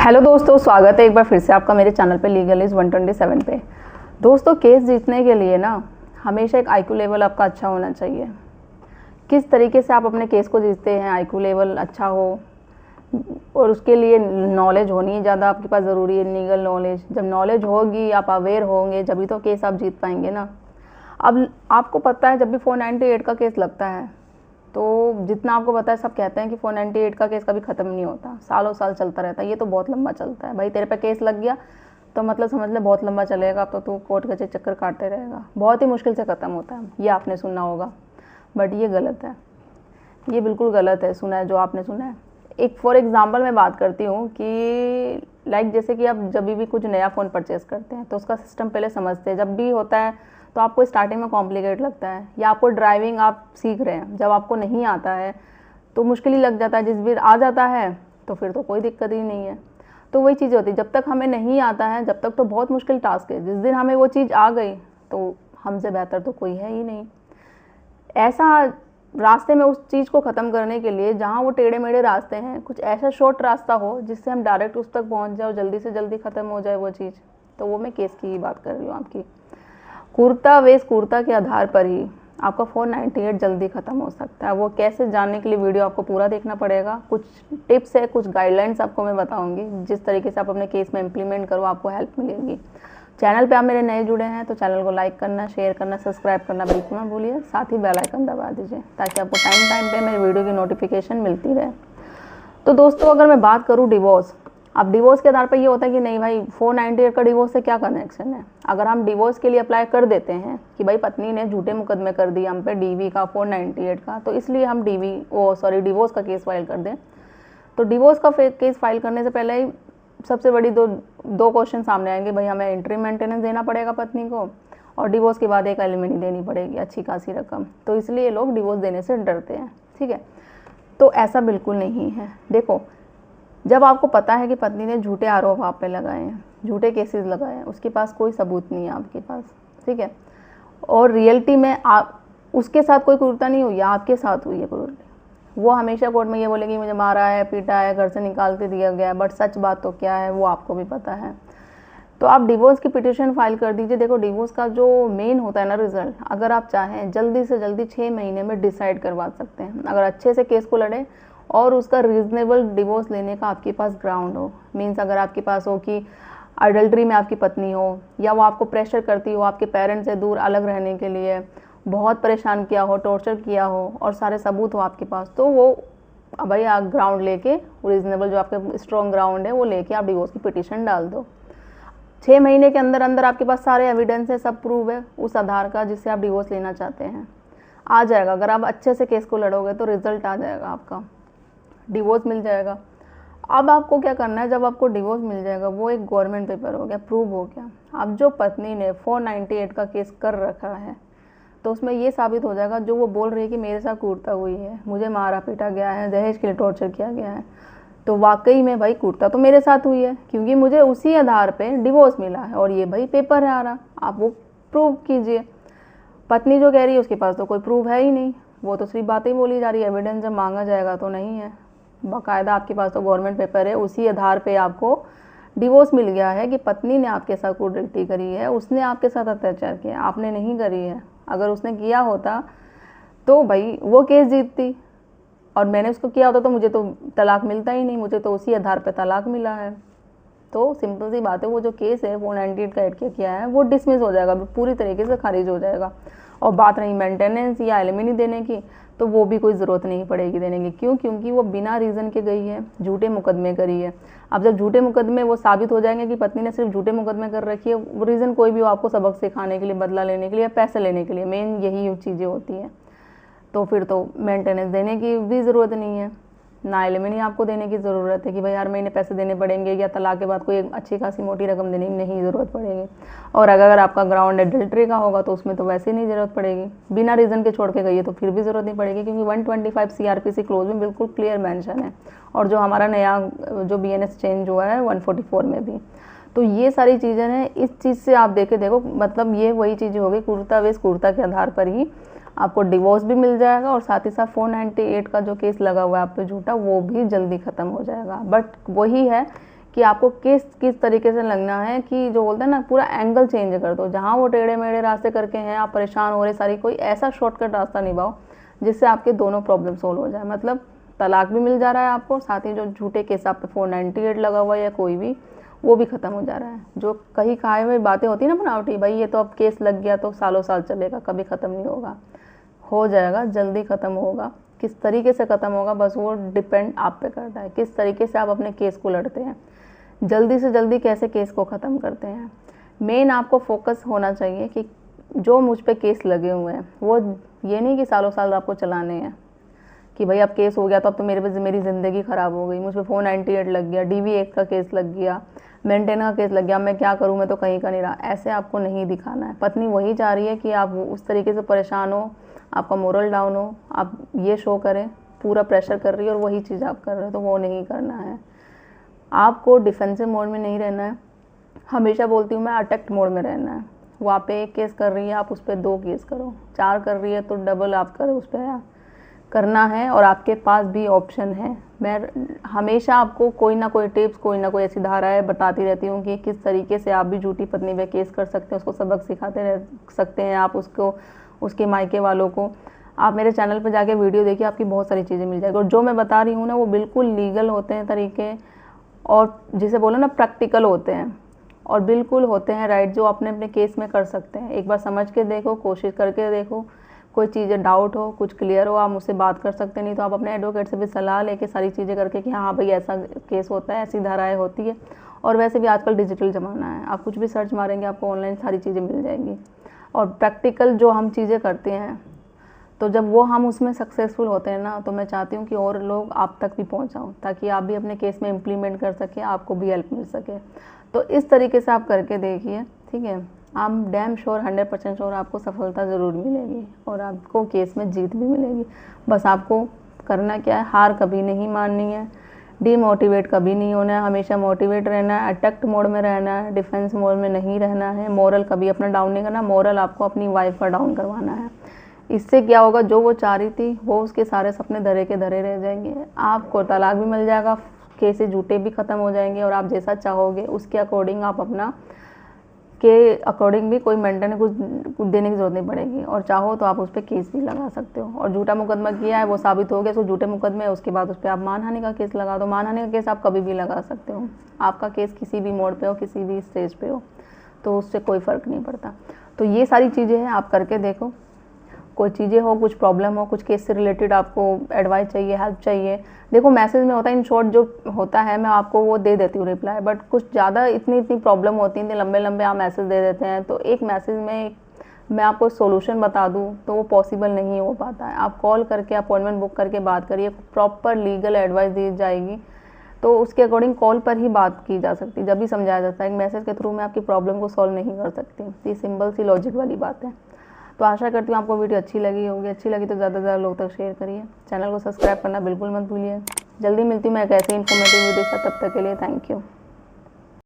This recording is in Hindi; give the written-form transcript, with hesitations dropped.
हेलो दोस्तों, स्वागत है एक बार फिर से आपका मेरे चैनल पे लीगल इज 127 पे। दोस्तों, केस जीतने के लिए ना हमेशा एक आईक्यू लेवल आपका अच्छा होना चाहिए। किस तरीके से आप अपने केस को जीतते हैं, आईक्यू लेवल अच्छा हो और उसके लिए नॉलेज होनी ज़्यादा आपके पास ज़रूरी है, लीगल नॉलेज। जब नॉलेज होगी, आप अवेयर होंगे, जब भी तो केस आप जीत पाएंगे ना। अब आपको पता है, जब भी 498 का केस लगता है तो जितना आपको पता है, सब कहते हैं कि 498 का केस कभी ख़त्म नहीं होता, सालों साल चलता रहता है। ये तो बहुत लंबा चलता है भाई। तेरे पे केस लग गया तो मतलब समझ ले बहुत लंबा चलेगा। अब तो तू कोर्ट के चक्कर काटते रहेगा, बहुत ही मुश्किल से ख़त्म होता है। ये आपने सुना होगा, बट ये गलत है, ये बिल्कुल गलत है। सुना है जो आपने सुना है। एक फॉर एग्ज़ाम्पल मैं बात करती हूँ कि लाइक जैसे कि आप जब भी कुछ नया फ़ोन परचेज़ करते हैं तो उसका सिस्टम पहले समझते हैं। जब भी होता है तो आपको स्टार्टिंग में कॉम्प्लिकेट लगता है, या आपको ड्राइविंग आप सीख रहे हैं, जब आपको नहीं आता है तो मुश्किल ही लग जाता है। जिस भी आ जाता है तो फिर तो कोई दिक्कत ही नहीं है। तो वही चीज़ होती है, जब तक हमें नहीं आता है जब तक तो बहुत मुश्किल टास्क है। जिस दिन हमें वो चीज़ आ गई तो हमसे बेहतर तो कोई है ही नहीं। ऐसा रास्ते में उस चीज़ को ख़त्म करने के लिए, जहाँ वो टेढ़े मेढ़े रास्ते हैं, कुछ ऐसा शॉर्ट रास्ता हो जिससे हम डायरेक्ट उस तक पहुँच जाए और जल्दी से जल्दी ख़त्म हो जाए वो चीज़। तो वो मैं केस की ही बात कर रही हूँ आपकी। कुर्ता वेस कुर्ता के आधार पर ही आपका 498 जल्दी ख़त्म हो सकता है। वो कैसे जानने के लिए वीडियो आपको पूरा देखना पड़ेगा। कुछ टिप्स है, कुछ गाइडलाइंस आपको मैं बताऊंगी, जिस तरीके से आप अपने केस में इम्प्लीमेंट करो आपको हेल्प मिलेगी। चैनल पे आप मेरे नए जुड़े हैं तो चैनल को लाइक करना, शेयर करना, सब्सक्राइब करना बिल्कुल ना भूलिए। साथ ही बेल आइकन दबा दीजिए ताकि आपको टाइम पे मेरे वीडियो की नोटिफिकेशन मिलती रहे। तो दोस्तों, अगर मैं बात करूँ डिवोर्स, अब डिवोर्स के आधार पर ये होता है कि नहीं भाई 498 का डिवोर्स से क्या कनेक्शन है। अगर हम डिवोर्स के लिए अप्लाई कर देते हैं कि भाई पत्नी ने झूठे मुकदमे कर दिए हम पे डीवी का 498 का, तो इसलिए हम डिवोर्स का केस फाइल कर दें, तो डिवोर्स का केस फाइल करने से पहले ही सबसे बड़ी दो क्वेश्चन सामने आएंगे। भाई हमें एंट्री मेंटेनेंस देना पड़ेगा पत्नी को, और डिवोर्स के बाद एक एलिमनी देनी पड़ेगी अच्छी खासी रकम। तो इसलिए लोग डिवोर्स देने से डरते हैं, ठीक है। तो ऐसा बिल्कुल नहीं है। देखो, जब आपको पता है कि पत्नी ने झूठे आरोप आप पे लगाए हैं, झूठे केसेस लगाए हैं, उसके पास कोई सबूत नहीं है आपके पास, ठीक है, और रियलिटी में आप उसके साथ कोई क्रूरता नहीं हुई है, आपके साथ हुई है क्रूरता, वो हमेशा कोर्ट में ये बोलेगी मुझे मारा है, पीटा है, घर से निकाल के दिया गया है, बट सच बात तो क्या है वो आपको भी पता है। तो आप डिवोर्स की पिटीशन फाइल कर दीजिए। देखो, डिवोर्स का जो मेन होता है ना रिजल्ट, अगर आप चाहें जल्दी से जल्दी 6 महीने में डिसाइड करवा सकते हैं, अगर अच्छे से केस को लड़े और उसका रीजनेबल डिवोर्स लेने का आपके पास ग्राउंड हो। मीन्स अगर आपके पास हो कि अडल्ट्री में आपकी पत्नी हो, या वो आपको प्रेशर करती हो आपके पेरेंट्स से दूर अलग रहने के लिए, बहुत परेशान किया हो, टॉर्चर किया हो, और सारे सबूत हो आपके पास, तो वो भाई आप ग्राउंड लेके, रीजनेबल जो आपके स्ट्रॉन्ग ग्राउंड है वो लेके आप डिवोर्स की पिटीशन डाल दो। 6 महीने के अंदर अंदर आपके पास सारे एविडेंस है, सब प्रूव है उस आधार का जिससे आप डिवोर्स लेना चाहते हैं, आ जाएगा। अगर आप अच्छे से केस को लड़ोगे तो रिजल्ट आ जाएगा, आपका डिवोर्स मिल जाएगा। अब आपको क्या करना है, जब आपको डिवोर्स मिल जाएगा, वो एक गवर्नमेंट पेपर हो गया, प्रूव हो गया। अब जो पत्नी ने 498 का केस कर रखा है तो उसमें ये साबित हो जाएगा, जो वो बोल रही है कि मेरे साथ क्रूरता हुई है, मुझे मारा पीटा गया है, दहेज के लिए टॉर्चर किया गया है, तो वाकई में भाई क्रूरता तो मेरे साथ हुई है, क्योंकि मुझे उसी आधार पे डिवोर्स मिला है और ये भाई पेपर है आ रहा, आप वो प्रूव कीजिए। पत्नी जो कह रही है उसके पास तो कोई प्रूव है ही नहीं, वो तो सिर्फ बातें ही बोली जा रही है, एविडेंस जब मांगा जाएगा तो नहीं है। बाकायदा आपके पास तो गवर्नमेंट पेपर है, उसी आधार पे आपको डिवोर्स मिल गया है कि पत्नी ने आपके साथ क्रूरता करी है, उसने आपके साथ अत्याचार किया, आपने नहीं करी है। अगर उसने किया होता तो भाई वो केस जीतती, और मैंने उसको किया होता तो मुझे तो तलाक मिलता ही नहीं, मुझे तो उसी आधार पे तलाक मिला है। तो सिंपल सी बात है, वो जो केस है 498 का ऐड किया है वो डिसमिस हो जाएगा, पूरी तरीके से खारिज हो जाएगा। और बात रही मेंटेनेंस या एलिमनी देने की, तो वो भी कोई ज़रूरत नहीं पड़ेगी देने की। क्यों? क्योंकि वो बिना रीज़न के गई है, झूठे मुकदमे करी है। अब जब झूठे मुकदमे वो साबित हो जाएंगे कि पत्नी ने सिर्फ झूठे मुकदमे कर रखी है, वो रीज़न कोई भी हो, आपको सबक सिखाने के लिए, बदला लेने के लिए, पैसे लेने के लिए, मेन यही चीज़ें होती हैं, तो फिर तो मेंटेनेंस देने की भी ज़रूरत नहीं है, ना एलिमनी आपको देने की ज़रूरत है कि भाई हर महीने पैसे देने पड़ेंगे, या तलाक के बाद कोई अच्छी खासी मोटी रकम देने की नहीं ज़रूरत पड़ेगी। और अगर आपका ग्राउंड एडल्ट्री का होगा तो उसमें तो वैसे नहीं ज़रूरत पड़ेगी, बिना रीज़न के छोड़ के गई है तो फिर भी ज़रूरत नहीं पड़ेगी, क्योंकि 125 CRPC क्लोज में बिल्कुल क्लियर मेंशन है। और जो हमारा नया जो BNS चेंज हुआ है 144 में भी, तो ये सारी चीज़ें हैं। इस चीज़ से आप देखो, मतलब ये वही चीज़ें हो गई, क्रूरता वेस क्रूरता के आधार पर ही आपको डिवोर्स भी मिल जाएगा, और साथ ही साथ 498 का जो केस लगा हुआ है आप पे झूठा, वो भी जल्दी ख़त्म हो जाएगा। बट वही है कि आपको किस तरीके से लगना है, कि जो बोलते हैं ना पूरा एंगल चेंज कर दो। जहाँ वो टेढ़े मेढ़े रास्ते करके हैं, आप परेशान हो रहे सारी, कोई ऐसा शॉर्टकट रास्ता निभाओ जिससे आपके दोनों प्रॉब्लम सोल्व हो जाए। मतलब तलाक भी मिल जा रहा है आपको, साथ ही जो झूठे केस आप पे 498 लगा हुआ है या कोई भी, वो भी ख़त्म हो जा रहा है। जो कहीं खाए हुए बातें होती है ना बनावटी, भाई ये तो अब केस लग गया तो सालों साल चलेगा, कभी ख़त्म नहीं होगा, हो जाएगा, जल्दी ख़त्म होगा। किस तरीके से ख़त्म होगा बस वो डिपेंड आप पे करता है, किस तरीके से आप अपने केस को लड़ते हैं, जल्दी से जल्दी कैसे केस को ख़त्म करते हैं। मेन आपको फोकस होना चाहिए कि जो मुझ पे केस लगे हुए हैं वो ये नहीं कि सालों साल आपको चलाने हैं, कि भाई अब केस हो गया तो अब तो मेरी ज़िंदगी ख़राब हो गई, मुझ पर 498 लग गया, DV एक्ट का केस लग गया, मेंटेन का केस लग गया, मैं क्या करूँ, मैं तो कहीं का नहीं रहा। ऐसे आपको नहीं दिखाना है। पत्नी वही चाह रही है कि आप उस तरीके से परेशान हो, आपका मोरल डाउन हो, आप ये शो करें, पूरा प्रेशर कर रही है और वही चीज़ आप कर रहे हो, तो वो नहीं करना है। आपको डिफेंसिव मोड में नहीं रहना है। हमेशा बोलती हूँ मैं, अटैक मोड में रहना है। वो आप पे 1 केस कर रही है, आप उस पर 2 केस करो, 4 कर रही है तो डबल आप करो, उस पर करना है। और आपके पास भी ऑप्शन है। मैं हमेशा आपको कोई ना कोई टिप्स, कोई ना कोई ऐसी धाराएं बताती रहती हूँ कि किस तरीके से आप भी झूठी पत्नी पे केस कर सकते हैं, उसको सबक सिखाते रह सकते हैं आप, उसको, उसके मायके वालों को। आप मेरे चैनल पर जाके वीडियो देखिए, आपकी बहुत सारी चीज़ें मिल जाएगी। और जो मैं बता रही हूँ ना, वो बिल्कुल लीगल होते हैं तरीके, और जिसे बोलो ना प्रैक्टिकल होते हैं, और बिल्कुल होते हैं राइट, जो अपने अपने केस में कर सकते हैं। एक बार समझ के देखो, कोशिश करके देखो, कोई चीज़ें डाउट हो, कुछ क्लियर हो, आप मुझसे बात कर सकते हैं। नहीं तो आप अपने एडवोकेट से भी सलाह लेके सारी चीज़ें करके कि हाँ भाई ऐसा केस होता है, ऐसी धाराएं होती है। और वैसे भी आजकल डिजिटल ज़माना है, आप कुछ भी सर्च मारेंगे आपको ऑनलाइन सारी चीज़ें मिल जाएंगी। और प्रैक्टिकल जो हम चीज़ें करते हैं, तो जब वो हम उसमें सक्सेसफुल होते हैं ना, तो मैं चाहती हूँ कि और लोग आप तक भी पहुँचाऊँ, ताकि आप भी अपने केस में इम्प्लीमेंट कर सकें, आपको भी हेल्प मिल सके। तो इस तरीके से आप करके देखिए, ठीक है। आप डैम श्योर 100% श्योर आपको सफलता ज़रूर मिलेगी और आपको केस में जीत भी मिलेगी। बस आपको करना क्या है, हार कभी नहीं माननी है, डीमोटिवेट कभी नहीं होना है, हमेशा मोटिवेट रहना है, अटैक मोड में रहना है, डिफेंस मोड में नहीं रहना है, मोरल कभी अपना डाउन नहीं करना। मोरल आपको अपनी वाइफ का डाउन करवाना है। इससे क्या होगा, जो वो चाह रही थी वो उसके सारे सपने धरे के धरे रह जाएंगे, आपको तलाक भी मिल जाएगा, केसेस झूठे भी ख़त्म हो जाएंगे, और आप जैसा चाहोगे उसके अकॉर्डिंग आप अपना के अकॉर्डिंग भी कोई मेंटेन कुछ देने की ज़रूरत नहीं पड़ेगी। और चाहो तो आप उस पर केस भी लगा सकते हो। और झूठा मुकदमा किया है, वो साबित हो गया, उसको झूठे मुकदमे है, उसके बाद उस पर आप मानहानि का केस लगा दो। मानहानि का केस आप कभी भी लगा सकते हो, आपका केस किसी भी मोड़ पे हो, किसी भी स्टेज पे हो, तो उससे कोई फ़र्क नहीं पड़ता। तो ये सारी चीज़ें हैं, आप करके देखो। कोई चीज़ें हो, कुछ प्रॉब्लम हो, कुछ केस से रिलेटेड आपको एडवाइस चाहिए, हेल्प चाहिए, देखो मैसेज में होता है, इन शॉर्ट जो होता है मैं आपको वो दे देती हूँ रिप्लाई। बट कुछ ज़्यादा इतनी प्रॉब्लम होती है, इतने लंबे लंबे आप मैसेज दे देते हैं, तो एक मैसेज में मैं आपको सोल्यूशन बता दूँ तो वो पॉसिबल नहीं हो पाता है। आप कॉल करके अपॉइंटमेंट बुक करके बात करिए, प्रॉपर लीगल एडवाइस दी जाएगी, तो उसके अकॉर्डिंग कॉल पर ही बात की जा सकती है, जब भी समझाया जाता है। एक मैसेज के थ्रू मैं आपकी प्रॉब्लम को सॉल्व नहीं कर सकती। ये सिंपल सी लॉजिक वाली बात है। तो आशा करती हूँ आपको वीडियो अच्छी लगी होगी। अच्छी लगी तो ज़्यादा से ज़्यादा लोग तक शेयर करिए। चैनल को सब्सक्राइब करना बिल्कुल मत भूलिए। जल्दी मिलती हूँ मैं एक ऐसे इन्फॉर्मेटिव वीडियो से, तब तक के लिए थैंक यू।